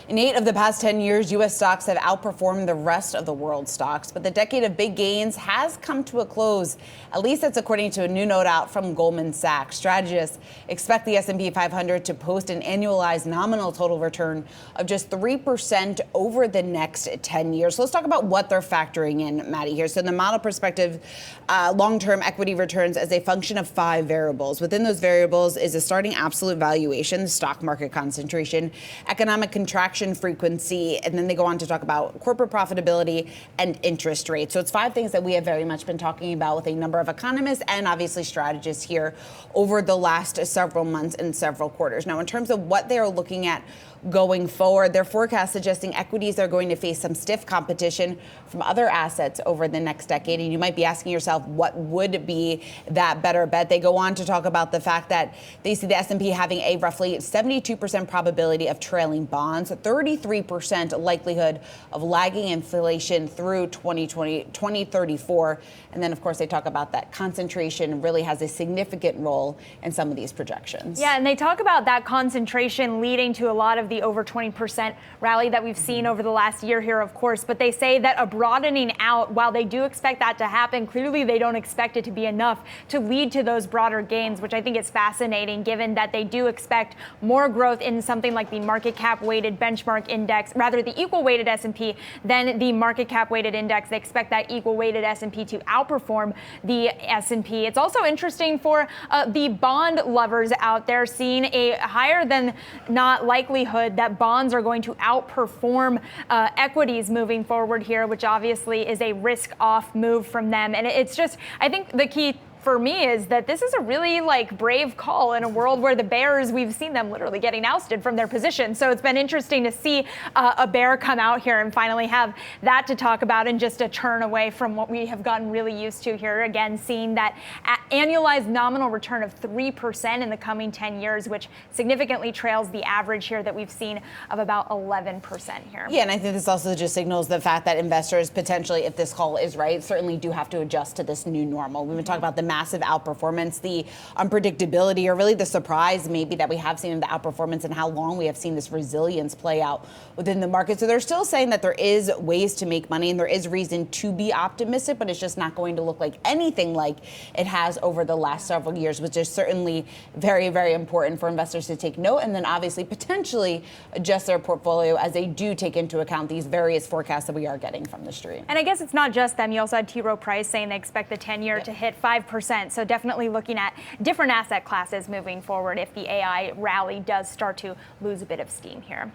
In 8 of the past 10 years, U.S. stocks have outperformed the rest of the world's stocks, but the decade of big gains has come to a close. At least that's according to a new note out from Goldman Sachs. Strategists expect the S&P 500 to post an annualized nominal total return of just 3% over the next 10 years. So let's talk about what they're factoring in, Maddie, here. So in the model perspective, long-term equity returns as a function of 5 variables. Within those variables is a starting absolute valuation, stock market concentration, economic contraction frequency, and then they go on to talk about corporate profitability and interest rates. So it's 5 things that we have very much been talking about with a number of economists and obviously strategists here over the last several months and several quarters. Now, in terms of what they are looking at going forward, their forecast suggesting equities are going to face some stiff competition from other assets over the next decade. And you might be asking yourself, what would be that better bet? They go on to talk about the fact that they see the S&P having a roughly 72% probability of trailing bonds, 33% likelihood of lagging inflation through 2034. And then, of course, they talk about that concentration really has a significant role in some of these projections. Yeah, and they talk about that concentration leading to a lot of the over 20% rally that we've seen over the last year here, of course. But they say that a broadening out, while they do expect that to happen, clearly they don't expect it to be enough to lead to those broader gains, which I think is fascinating, given that they do expect more growth in something like the market cap weighted benchmark index, rather the equal weighted S&P than the market cap weighted index. They expect that equal weighted S&P to outperform the S&P. It's also interesting for the bond lovers out there, seeing a higher than not likelihood that bonds are going to outperform equities moving forward here, which obviously is a risk off move from them. And it's just, I think the key for me is that this is a really brave call in a world where the bears, we've seen them literally getting ousted from their position. So it's been interesting to see a bear come out here and finally have that to talk about, and just a turn away from what we have gotten really used to here. Again, seeing that annualized nominal return of 3% in the coming 10 years, which significantly trails the average here that we've seen of about 11% here. Yeah, and I think this also just signals the fact that investors potentially, if this call is right, certainly do have to adjust to this new normal. We've been talking about the massive outperformance, the unpredictability, or really the surprise maybe that we have seen in the outperformance and how long we have seen this resilience play out within the market. So they're still saying that there is ways to make money and there is reason to be optimistic, but it's just not going to look like anything like it has over the last several years, which is certainly very, very important for investors to take note, and then obviously potentially adjust their portfolio as they do take into account these various forecasts that we are getting from the street. And I guess it's not just them. You also had T. Rowe Price saying they expect the 10-year to hit 5%. So definitely looking at different asset classes moving forward if the AI rally does start to lose a bit of steam here.